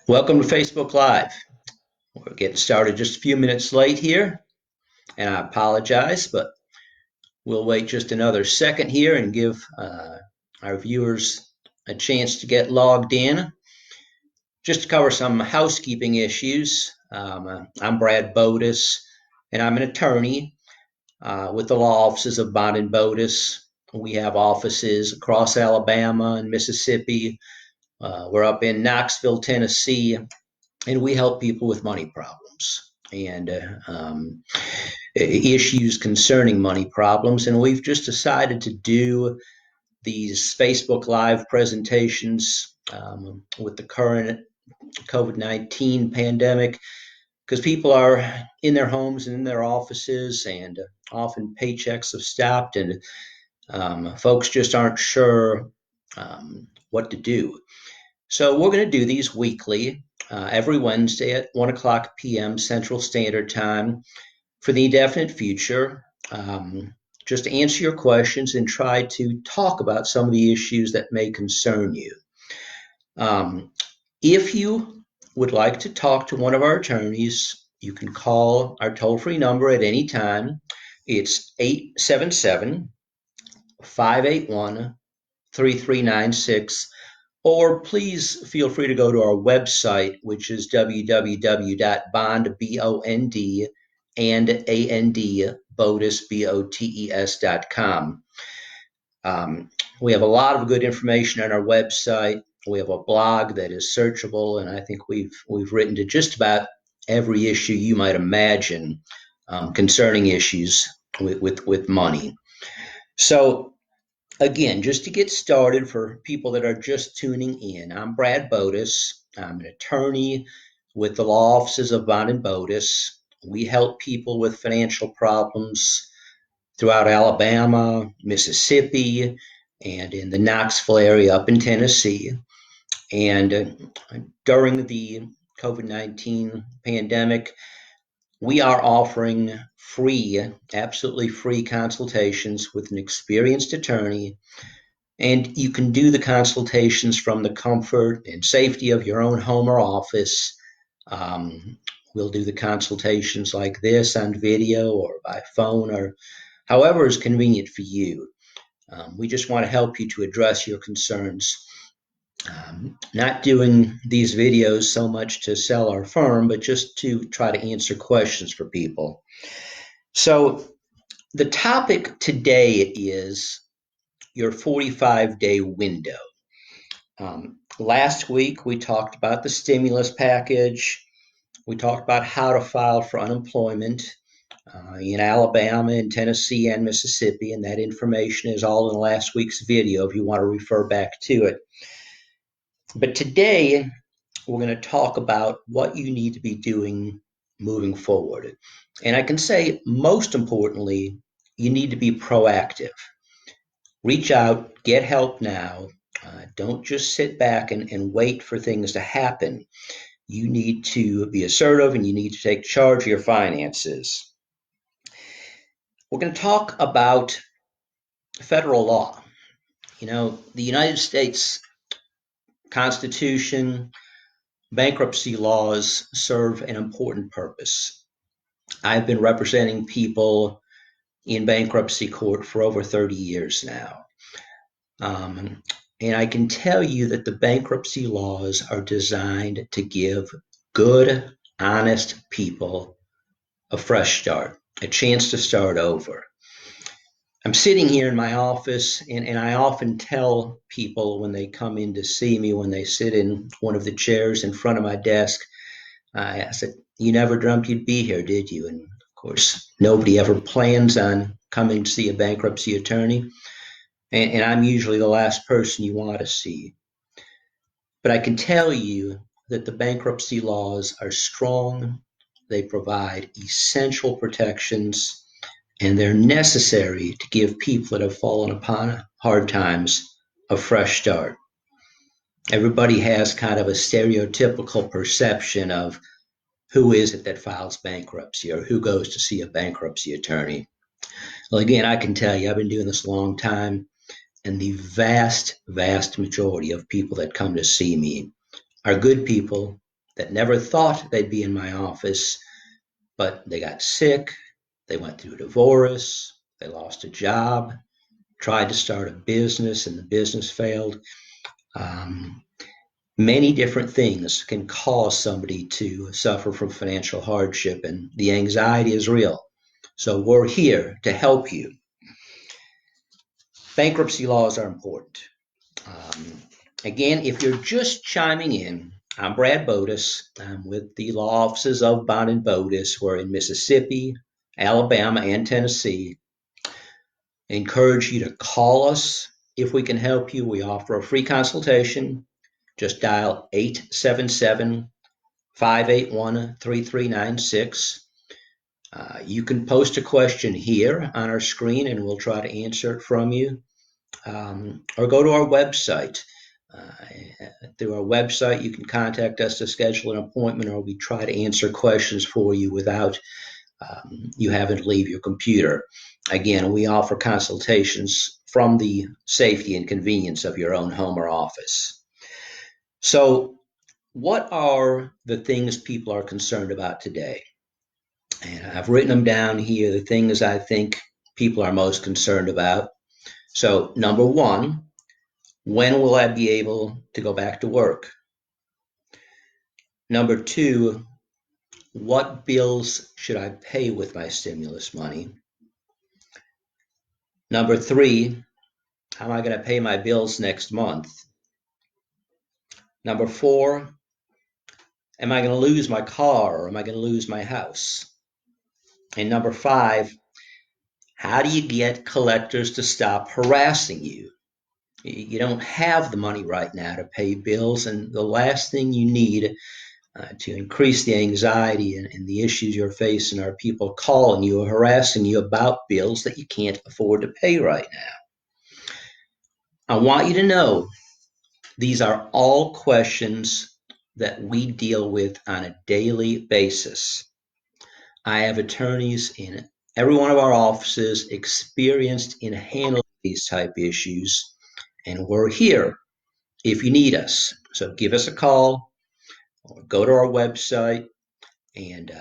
Welcome to Facebook Live. We're getting started just a few minutes late here, and I apologize, but we'll wait just another second here and give our viewers a chance to get logged in. Just to cover some housekeeping issues, I'm Brad Bodis, and I'm an attorney with the law offices of Bond and Bodis. We have offices across Alabama and Mississippi. We're up in Knoxville, Tennessee, and we help people with money problems and issues concerning money problems. And we've just decided to do these Facebook Live presentations with the current COVID-19 pandemic because people are in their homes and in their offices, and often paychecks have stopped, and folks just aren't sure what to do. So we're going to do these weekly, every Wednesday at 1 o'clock p.m. Central Standard Time for the indefinite future, just to answer your questions and try to talk about some of the issues that may concern you. If you would like to talk to one of our attorneys, you can call our toll-free number at any time. It's 877-581-3396. Or please feel free to go to our website, which is www.bondbonds.com. We have a lot of good information on our website. We have a blog that is searchable, and I think we've written to just about every issue you might imagine concerning issues with money. So again, just to get started for people that are just tuning in, I'm Brad Bodis. I'm an attorney with the law offices of Bond and Bodis. We help people with financial problems throughout Alabama, Mississippi, and in the Knoxville area up in Tennessee. And during the COVID-19 pandemic, we are offering absolutely free consultations with an experienced attorney, and you can do the consultations from the comfort and safety of your own home or office. We'll do the consultations like this on video or by phone or however is convenient for you. We just want to help you to address your concerns. Not doing these videos so much to sell our firm, but just to try to answer questions for people. So the topic today is your 45-day window. Last week, we talked about the stimulus package. We talked about how to file for unemployment in Alabama and Tennessee and Mississippi, and that information is all in last week's video if you want to refer back to it. But today, we're going to talk about what you need to be doing moving forward. And I can say, most importantly, you need to be proactive. Reach out, get help now. Don't just sit back and wait for things to happen. You need to be assertive, and you need to take charge of your finances. We're going to talk about federal law. The United States Constitution, bankruptcy laws serve an important purpose. I've been representing people in bankruptcy court for over 30 years now. And I can tell you that the bankruptcy laws are designed to give good, honest people a fresh start, a chance to start over. I'm sitting here in my office, and I often tell people when they come in to see me, when they sit in one of the chairs in front of my desk, I said, "You never dreamt you'd be here, did you?" And of course, nobody ever plans on coming to see a bankruptcy attorney. And I'm usually the last person you want to see. But I can tell you that the bankruptcy laws are strong. They provide essential protections, and they're necessary to give people that have fallen upon hard times a fresh start. Everybody has kind of a stereotypical perception of who is it that files bankruptcy or who goes to see a bankruptcy attorney. Well, again, I can tell you, I've been doing this a long time, And the vast, vast majority of people that come to see me are good people that never thought they'd be in my office, but they got sick, they went through a divorce, they lost a job, tried to start a business, and the business failed. Um, Many different things can cause somebody to suffer from financial hardship, and the anxiety is real. So we're here to help you. Bankruptcy laws are important. Um, Again, if you're just chiming in, I'm Brad Bodis. I'm with the law offices of Bond and Bodis. We're in Mississippi, Alabama, and Tennessee. I encourage you to call us if we can help you. We offer a free consultation. Just dial 877-581-3396. You can post a question here on our screen and we'll try to answer it from you. Or go to our website. Through our website, you can contact us to schedule an appointment, or we try to answer questions for you without you having to leave your computer. Again, we offer consultations from the safety and convenience of your own home or office. So, what are the things people are concerned about today? And I've written them down here, the things I think people are most concerned about. So, number one, when will I be able to go back to work? Number two, what bills should I pay with my stimulus money? Number three, how am I going to pay my bills next month? Number four, am I going to lose my car or am I going to lose my house? And number five, how do you get collectors to stop harassing you? You don't have the money right now to pay bills, and the last thing you need to increase the anxiety and the issues you're facing are people calling you or harassing you about bills that you can't afford to pay right now. I want you to know these are all questions that we deal with on a daily basis. I have attorneys in every one of our offices experienced in handling these type issues, and we're here if you need us. So give us a call or go to our website, and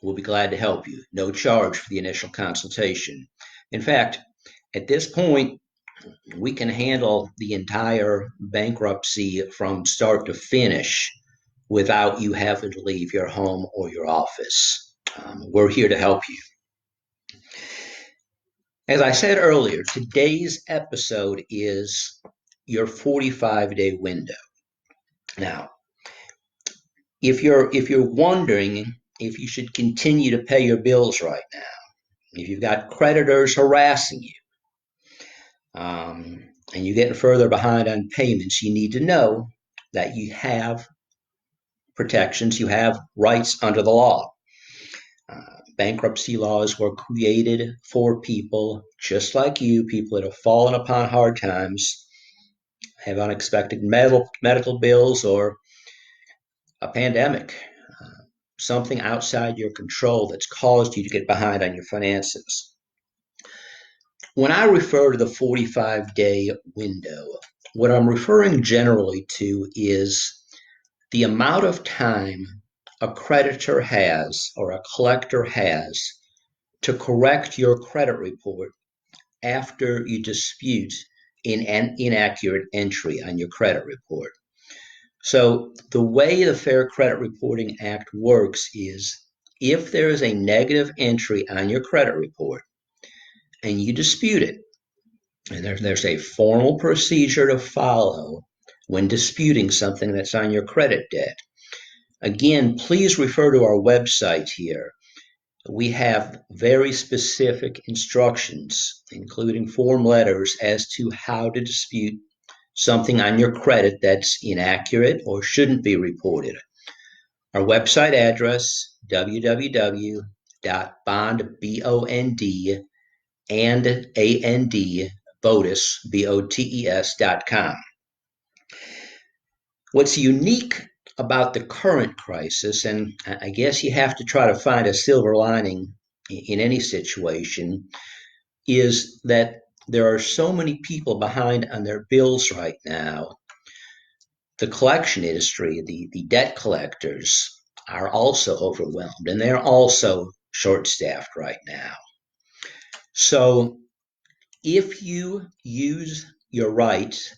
we'll be glad to help you. No charge for the initial consultation. In fact, at this point, we can handle the entire bankruptcy from start to finish without you having to leave your home or your office. We're here to help you. As I said earlier, today's episode is your 45-day window. Now, if you're wondering if you should continue to pay your bills right now, if you've got creditors harassing you, and you're getting further behind on payments, you need to know that you have protections, you have rights under the law. Bankruptcy laws were created for people just like you, people that have fallen upon hard times, have unexpected medical bills, or a pandemic, something outside your control that's caused you to get behind on your finances. When I refer to the 45-day window, what I'm referring generally to is the amount of time a creditor has or a collector has to correct your credit report after you dispute an inaccurate entry on your credit report. So the way the Fair Credit Reporting Act works is if there is a negative entry on your credit report and you dispute it, and there's a formal procedure to follow when disputing something that's on your credit debt. Again, please refer to our website here. We have very specific instructions, including form letters, as to how to dispute something on your credit that's inaccurate or shouldn't be reported. Our website address, www.bond.botes.com. What's unique about the current crisis, and I guess you have to try to find a silver lining in any situation, is that there are so many people behind on their bills right now. The collection industry, the debt collectors, are also overwhelmed, and they're also short-staffed right now. So if you use your rights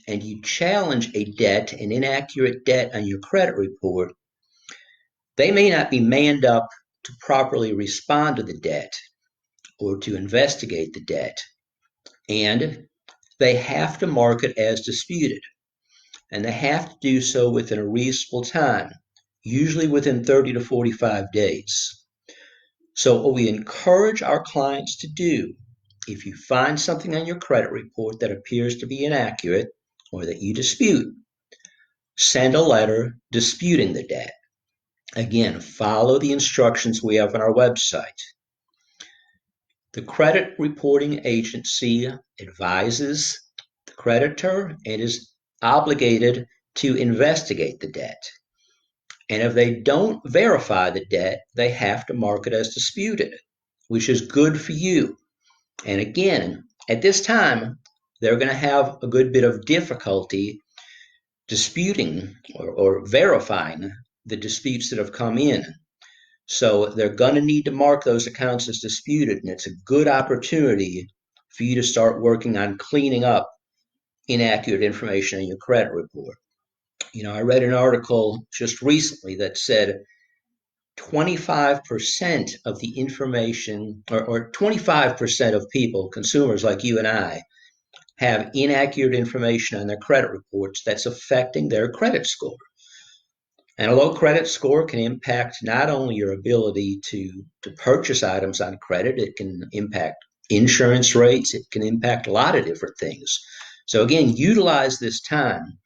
and you challenge a debt, an inaccurate debt on your credit report, they may not be manned up to properly respond to the debt or to investigate the debt, and they have to mark it as disputed, and they have to do so within a reasonable time, usually within 30 to 45 days. So what we encourage our clients to do, if you find something on your credit report that appears to be inaccurate or that you dispute, send a letter disputing the debt. Again, follow the instructions we have on our website. The credit reporting agency advises the creditor and is obligated to investigate the debt. And if they don't verify the debt, they have to mark it as disputed, which is good for you. And again, at this time, they're going to have a good bit of difficulty disputing or verifying the disputes that have come in. So they're going to need to mark those accounts as disputed, and it's a good opportunity for you to start working on cleaning up inaccurate information in your credit report. I read an article just recently that said 25% of the information, or 25% of people, consumers like you and I, have inaccurate information on their credit reports that's affecting their credit score. And a low credit score can impact not only your ability to purchase items on credit, it can impact insurance rates, it can impact a lot of different things. So again, utilize this time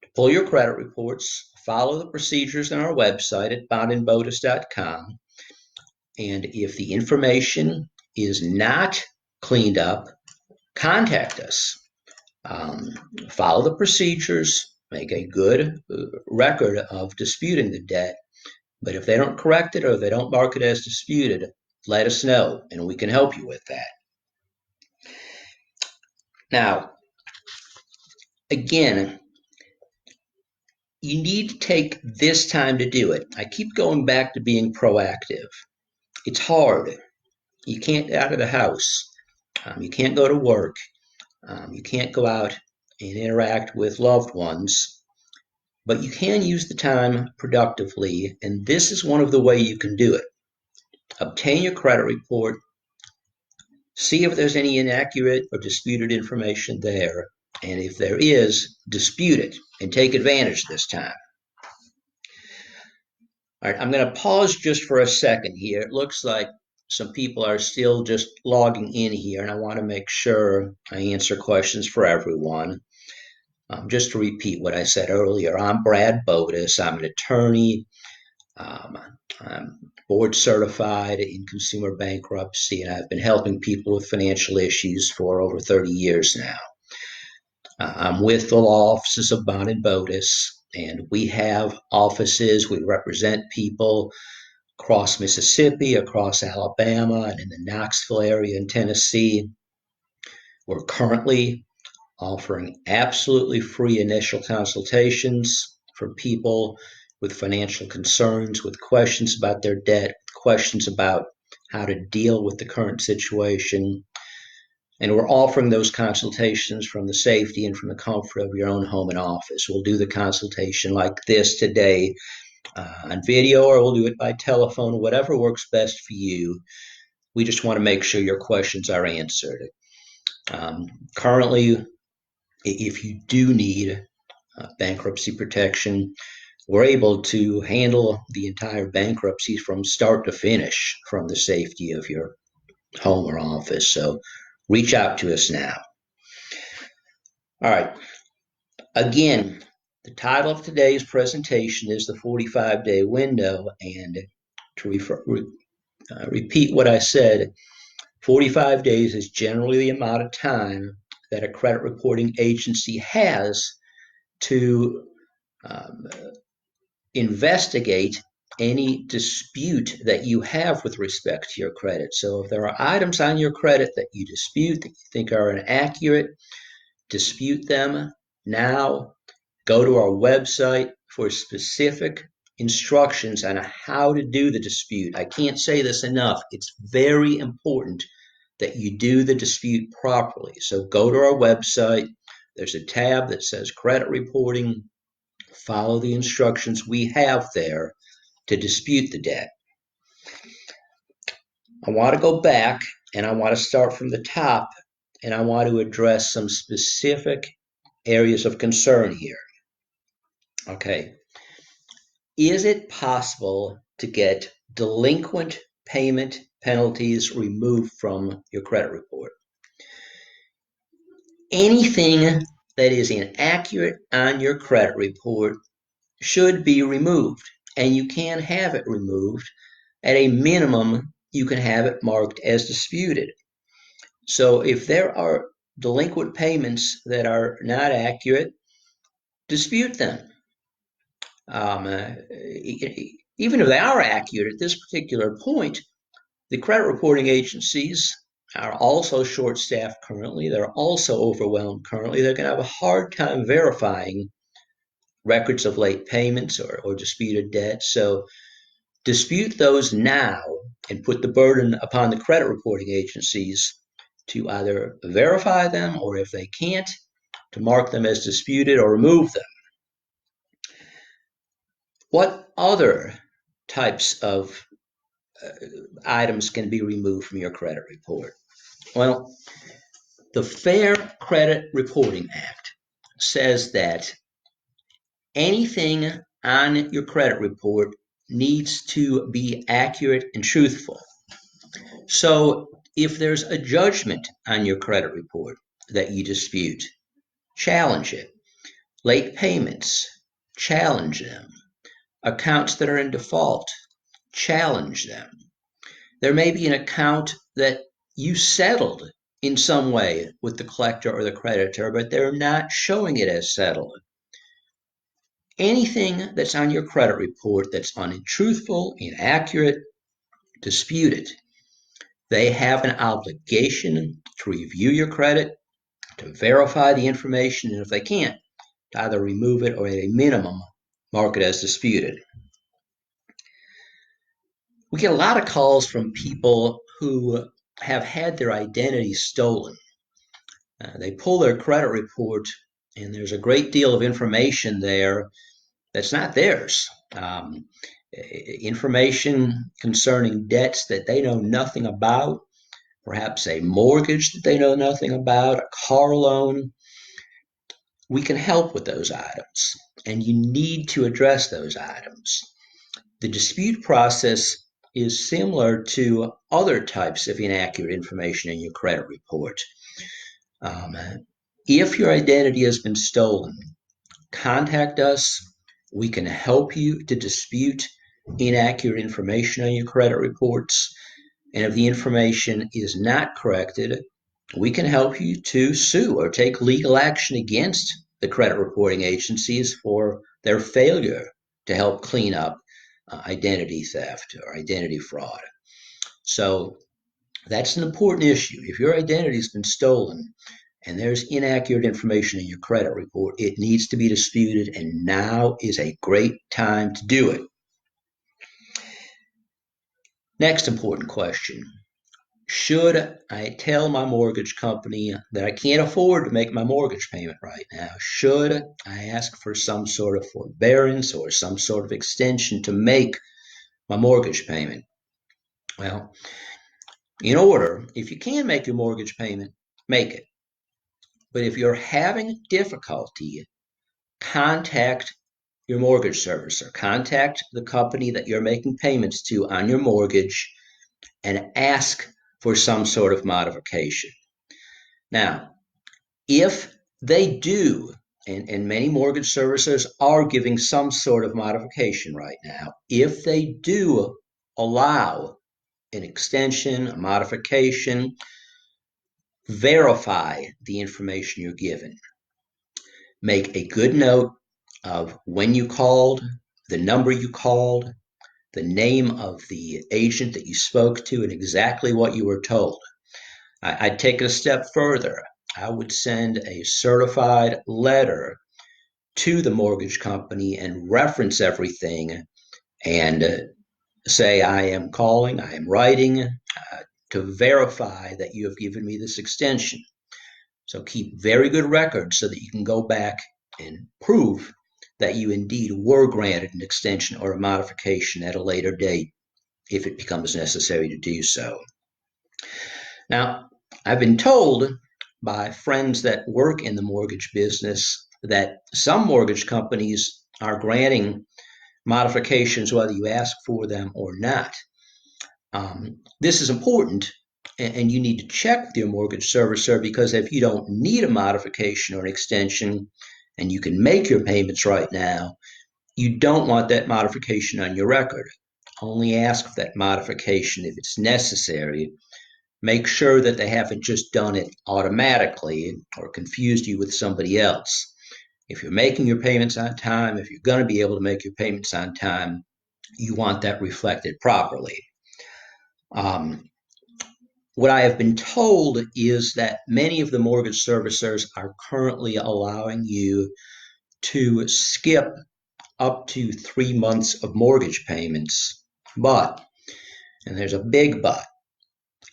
to pull your credit reports, follow the procedures on our website at bondandbotus.com. And if the information is not cleaned up, contact us. Follow the procedures, make a good record of disputing the debt. But if they don't correct it or they don't mark it as disputed, let us know and we can help you with that. Now, again, you need to take this time to do it. I keep going back to being proactive. It's hard. You can't get out of the house. You can't go to work. You can't go out and interact with loved ones. But you can use the time productively, and this is one of the ways you can do it. Obtain your credit report, see if there's any inaccurate or disputed information there, and if there is, dispute it and take advantage this time. All right, I'm going to pause just for a second here. It looks like some people are still just logging in here, and I want to make sure I answer questions for everyone. Just to repeat what I said earlier, I'm Brad Botus. I'm an attorney. I'm board certified in consumer bankruptcy, and I've been helping people with financial issues for over 30 years now. I'm with the law offices of Bond and Botus, and we have offices. We represent people across Mississippi, across Alabama, and in the Knoxville area in Tennessee. We're currently offering absolutely free initial consultations for people with financial concerns, with questions about their debt, questions about how to deal with the current situation. And we're offering those consultations from the safety and from the comfort of your own home and office. We'll do the consultation like this today on video, or we'll do it by telephone, whatever works best for you. We just want to make sure your questions are answered. Currently, if you do need bankruptcy protection, we're able to handle the entire bankruptcy from start to finish from the safety of your home or office. So reach out to us now. All right. Again, the title of today's presentation is the 45-day window. And to repeat what I said, 45 days is generally the amount of time that a credit reporting agency has to investigate any dispute that you have with respect to your credit. So if there are items on your credit that you dispute, that you think are inaccurate, dispute them now. Go to our website for specific instructions on how to do the dispute. I can't say this enough. It's very important that you do the dispute properly. So go to our website. There's a tab that says credit reporting. Follow the instructions we have there to dispute the debt. I want to go back and I want to start from the top, and I want to address some specific areas of concern here. Okay. Is it possible to get delinquent payment penalties removed from your credit report? Anything that is inaccurate on your credit report should be removed, and you can have it removed. At a minimum, you can have it marked as disputed. So if there are delinquent payments that are not accurate, dispute them. Even if they are accurate at this particular point, the credit reporting agencies are also short-staffed currently. They're also overwhelmed currently. They're going to have a hard time verifying records of late payments or disputed debt. So dispute those now and put the burden upon the credit reporting agencies to either verify them, or if they can't, to mark them as disputed or remove them. What other types of items can be removed from your credit report? Well, the Fair Credit Reporting Act says that anything on your credit report needs to be accurate and truthful. So if there's a judgment on your credit report that you dispute, challenge it. Late payments, challenge them. Accounts that are in default, challenge them. There may be an account that you settled in some way with the collector or the creditor, but they're not showing it as settled. Anything that's on your credit report that's untruthful, inaccurate, dispute it. They have an obligation to review your credit, to verify the information, and if they can't, to either remove it or at a minimum, mark it as disputed. We get a lot of calls from people who have had their identity stolen. They pull their credit report, and there's a great deal of information there that's not theirs. Information concerning debts that they know nothing about, perhaps a mortgage that they know nothing about, a car loan. We can help with those items, and you need to address those items. The dispute process is similar to other types of inaccurate information in your credit report. If your identity has been stolen, contact us. We can help you to dispute inaccurate information on your credit reports. And if the information is not corrected, we can help you to sue or take legal action against the credit reporting agencies for their failure to help clean up identity theft or identity fraud. So that's an important issue. If your identity has been stolen and there's inaccurate information in your credit report, it needs to be disputed, and now is a great time to do it. Next important question. Should I tell my mortgage company that I can't afford to make my mortgage payment right now? Should I ask for some sort of forbearance or some sort of extension to make my mortgage payment? Well, in order, if you can make your mortgage payment, make it. But if you're having difficulty, contact your mortgage servicer, contact the company that you're making payments to on your mortgage, and ask for some sort of modification. Now, if they do, and many mortgage servicers are giving some sort of modification right now, if they do allow an extension, a modification, verify the information you're given. Make a good note of when you called, the number you called, the name of the agent that you spoke to, and exactly what you were told. I'd take it a step further. I would send a certified letter to the mortgage company and reference everything and say, I am calling, I am writing to verify that you have given me this extension. So keep very good records so that you can go back and prove that you indeed were granted an extension or a modification at a later date if it becomes necessary to do so. Now, I've been told by friends that work in the mortgage business that some mortgage companies are granting modifications whether you ask for them or not. This is important, and you need to check with your mortgage servicer, because if you don't need a modification or an extension and you can make your payments right now, you don't want that modification on your record. Only ask for that modification if it's necessary. Make sure that they haven't just done it automatically or confused you with somebody else. If you're making your payments on time, if you're going to be able to make your payments on time, you want that reflected properly. What I have been told is that many of the mortgage servicers are currently allowing you to skip up to 3 months of mortgage payments. But, and there's a big but,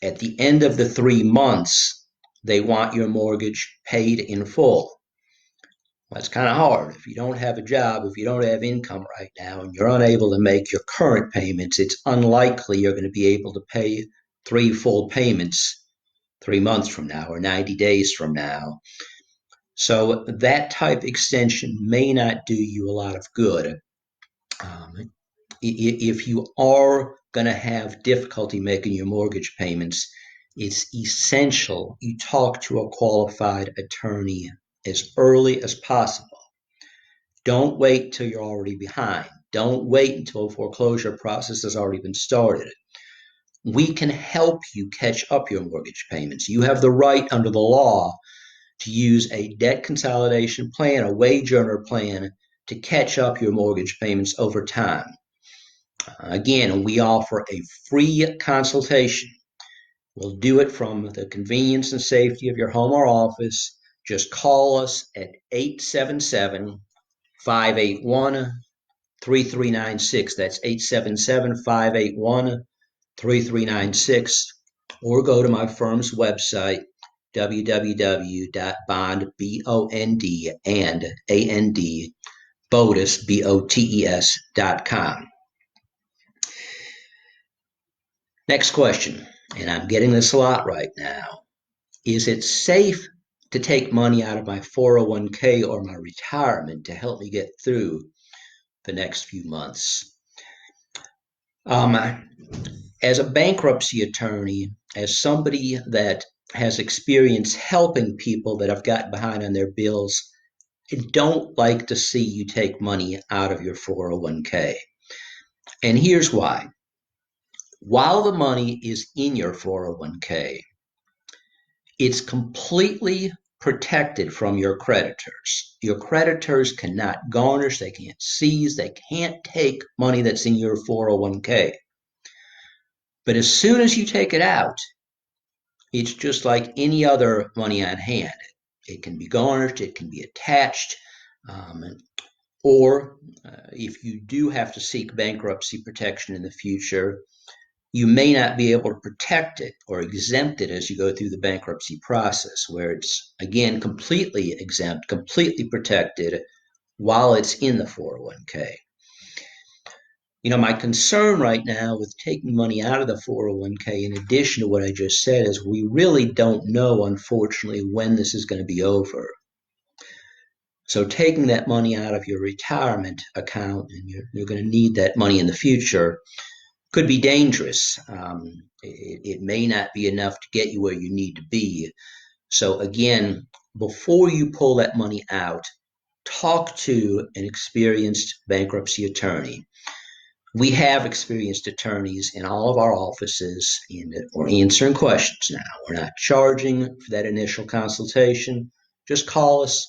at the end of the 3 months, they want your mortgage paid in full. Well, that's kind of hard. If you don't have a job, if you don't have income right now, and you're unable to make your current payments, it's unlikely you're going to be able to pay 3 full payments 3 months from now or 90 days from now. So that type extension may not do you a lot of good. If you are going to have difficulty making your mortgage payments, it's essential you talk to a qualified attorney as early as possible. Don't wait till you're already behind. Don't wait until a foreclosure process has already been started. We can help you catch up your mortgage payments. You have the right under the law to use a debt consolidation plan, a wage earner plan, to catch up your mortgage payments over time. Again, we offer a free consultation. We'll do it from the convenience and safety of your home or office. Just call us at 877-581-3396. That's 877-581-3396. Or go to my firm's website, www.bondbotes.com. Next question, and I'm getting this a lot right now. Is it safe to take money out of my 401k or my retirement to help me get through the next few months? As a bankruptcy attorney, as somebody that has experience helping people that have gotten behind on their bills, I don't like to see you take money out of your 401k. And here's why. While the money is in your 401k, it's completely protected from your creditors. Your creditors cannot garnish, they can't seize, they can't take money that's in your 401k. But as soon as you take it out, it's just like any other money on hand. It can be garnished, it can be attached, or if you do have to seek bankruptcy protection in the future, you may not be able to protect it or exempt it as you go through the bankruptcy process, where it's, again, completely exempt, completely protected while it's in the 401k. My concern right now with taking money out of the 401k, in addition to what I just said, is we really don't know, unfortunately, when this is going to be over. So taking that money out of your retirement account, and you're going to need that money in the future, could be dangerous. It may not be enough to get you where you need to be. So again, before you pull that money out, talk to an experienced bankruptcy attorney. We have experienced attorneys in all of our offices, and we're answering questions now. We're not charging for that initial consultation. Just call us,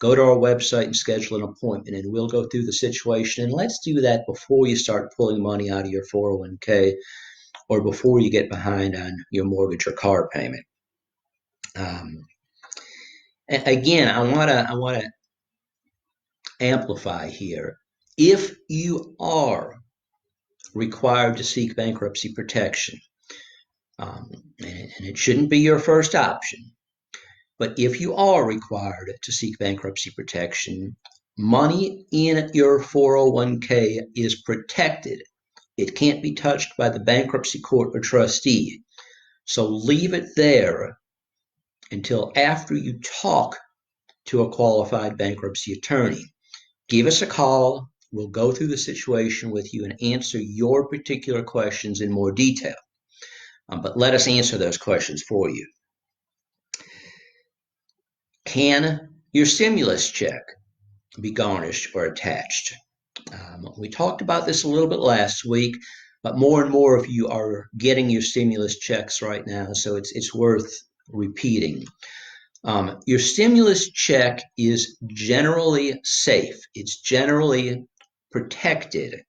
go to our website and schedule an appointment, and we'll go through the situation. And let's do that before you start pulling money out of your 401k or before you get behind on your mortgage or car payment. Again, I want to amplify here. If you are required to seek bankruptcy protection, and it shouldn't be your first option, but if you are required to seek bankruptcy protection, money in your 401k is protected. It can't be touched by the bankruptcy court or trustee. So leave it there until after you talk to a qualified bankruptcy attorney. Give us a call. We'll go through the situation with you and answer your particular questions in more detail. But let us answer those questions for you. Can your stimulus check be garnished or attached? We talked about this a little bit last week, but more and more of you are getting your stimulus checks right now, so it's worth repeating. Your stimulus check is generally safe. It's generally protected.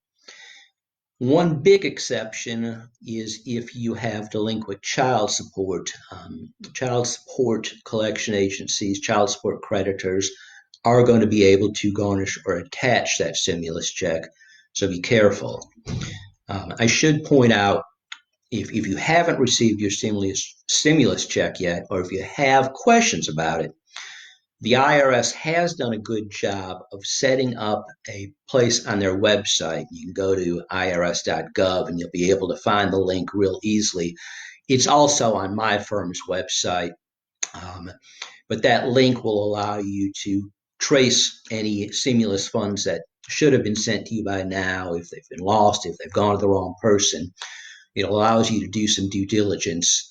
One big exception is if you have delinquent child support. Child support collection agencies, child support creditors are going to be able to garnish or attach that stimulus check, so be careful. I should point out, if you haven't received your stimulus check yet, or if you have questions about it, the IRS has done a good job of setting up a place on their website. You can go to irs.gov and you'll be able to find the link real easily. It's also on my firm's website, but that link will allow you to trace any stimulus funds that should have been sent to you by now, if they've been lost, if they've gone to the wrong person. It allows you to do some due diligence.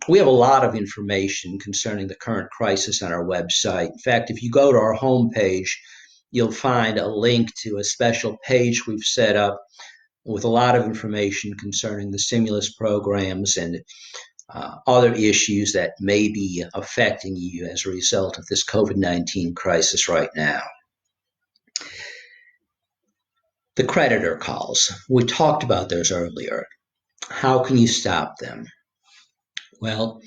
We have a lot of information concerning the current crisis on our website. In fact, if you go to our homepage, you'll find a link to a special page we've set up with a lot of information concerning the stimulus programs and other issues that may be affecting you as a result of this COVID-19 crisis right now. The creditor calls. We talked about those earlier. How can you stop them? Well,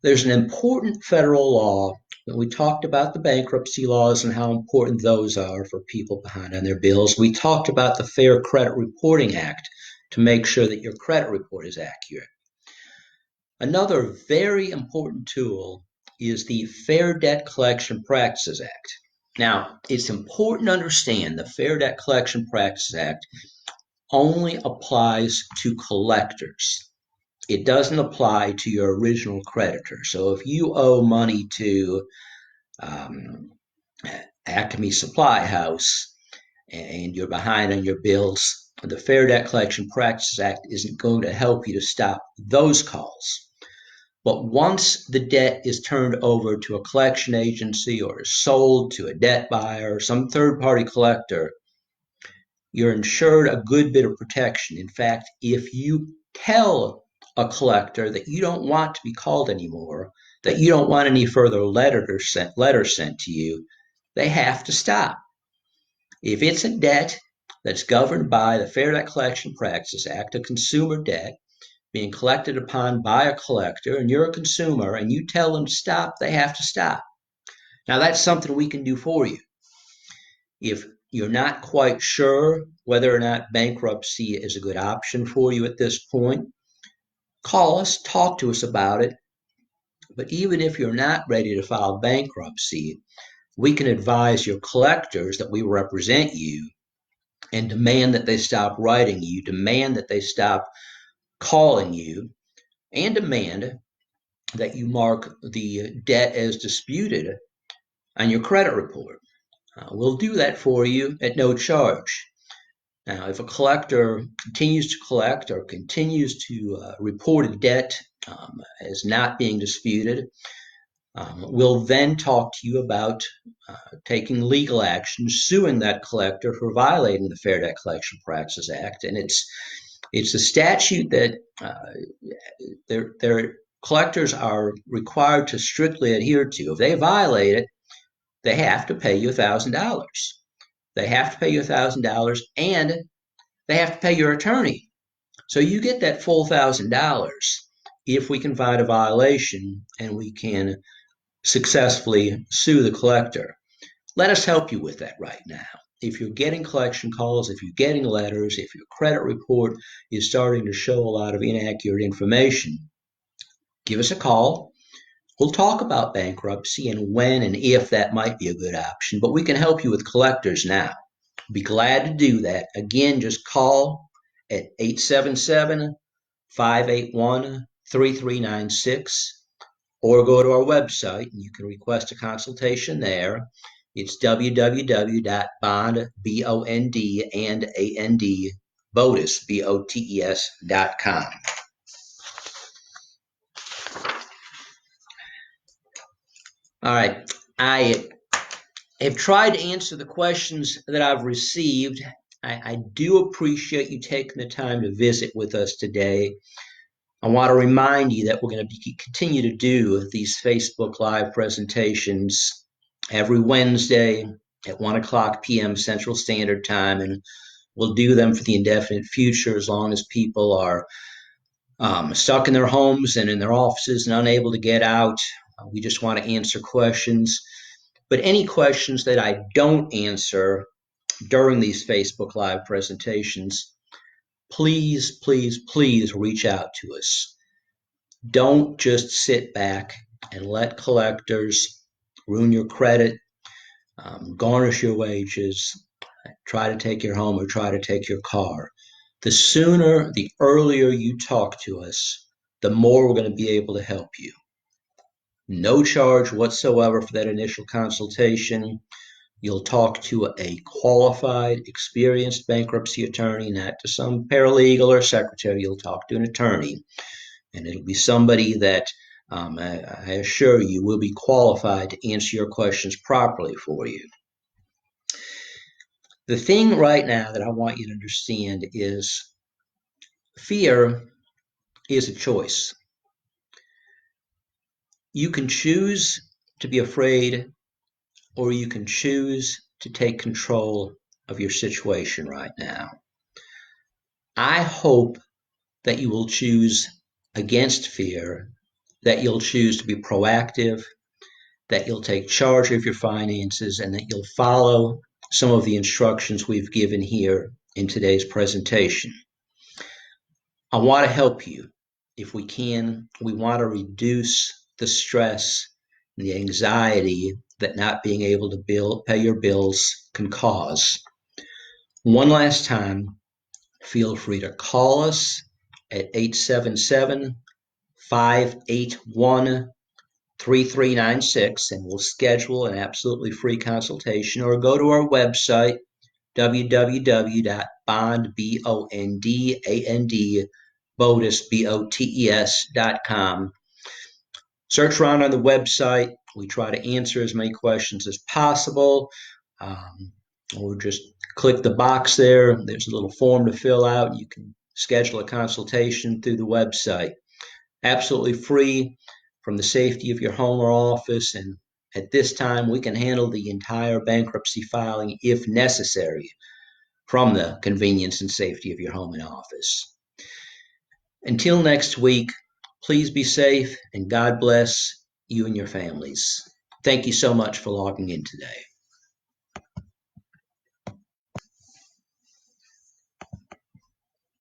there's an important federal law. We talked about the bankruptcy laws and how important those are for people behind on their bills. We talked about the Fair Credit Reporting Act to make sure that your credit report is accurate. Another very important tool is the Fair Debt Collection Practices Act. Now, it's important to understand the Fair Debt Collection Practices Act only applies to collectors. It doesn't apply to your original creditor. So if you owe money to Acme Supply House and you're behind on your bills, the Fair Debt Collection Practices Act isn't going to help you to stop those calls. But once the debt is turned over to a collection agency or is sold to a debt buyer or some third-party collector, you're ensured a good bit of protection. In fact, if you tell a collector that you don't want to be called anymore, that you don't want any further letters sent to you, they have to stop. If it's a debt that's governed by the Fair Debt Collection Practices Act, a consumer debt being collected upon by a collector, and you're a consumer and you tell them to stop, they have to stop. Now, that's something we can do for you. If you're not quite sure whether or not bankruptcy is a good option for you at this point, call us, talk to us about it. But even if you're not ready to file bankruptcy, we can advise your collectors that we represent you and demand that they stop writing you, demand that they stop calling you, and demand that you mark the debt as disputed on your credit report. We'll do that for you at no charge. Now, if a collector continues to collect or continues to report a debt as not being disputed, we'll then talk to you about taking legal action, suing that collector for violating the Fair Debt Collection Practices Act. And it's a statute that their collectors are required to strictly adhere to. If they violate it, they have to pay you $1,000. They have to pay you $1,000 and they have to pay your attorney. So you get that full $1,000 if we can find a violation and we can successfully sue the collector. Let us help you with that right now. If you're getting collection calls, if you're getting letters, if your credit report is starting to show a lot of inaccurate information, give us a call. We'll talk about bankruptcy and when and if that might be a good option, but we can help you with collectors now. Be glad to do that. Again, just call at 877-581-3396 or go to our website and you can request a consultation there. It's www.bondbotes.com. All right. I have tried to answer the questions that I've received. I do appreciate you taking the time to visit with us today. I want to remind you that we're going to continue to do these Facebook Live presentations every Wednesday at 1 o'clock p.m. Central Standard Time, and we'll do them for the indefinite future as long as people are stuck in their homes and in their offices and unable to get out. We just want to answer questions. But any questions that I don't answer during these Facebook Live presentations, please, please, please reach out to us. Don't just sit back and let collectors ruin your credit, garnish your wages, try to take your home or try to take your car. The sooner, the earlier you talk to us, the more we're going to be able to help you. No charge whatsoever for that initial consultation. You'll talk to a qualified, experienced bankruptcy attorney, not to some paralegal or secretary. You'll talk to an attorney, and it'll be somebody that I assure you will be qualified to answer your questions properly for you. The thing right now that I want you to understand is fear is a choice. You can choose to be afraid, or you can choose to take control of your situation right now. I hope that you will choose against fear, that you'll choose to be proactive, that you'll take charge of your finances, and that you'll follow some of the instructions we've given here in today's presentation. I want to help you if we can. We want to reduce the stress and the anxiety that not being able to pay your bills can cause. One last time, feel free to call us at 877-581-3396 and we'll schedule an absolutely free consultation, or go to our website, www.bondbotes.com. Search around on the website. We try to answer as many questions as possible. Or just click the box there. There's a little form to fill out. You can schedule a consultation through the website. Absolutely free, from the safety of your home or office. And at this time, we can handle the entire bankruptcy filing if necessary from the convenience and safety of your home and office. Until next week, please be safe and God bless you and your families. Thank you so much for logging in today.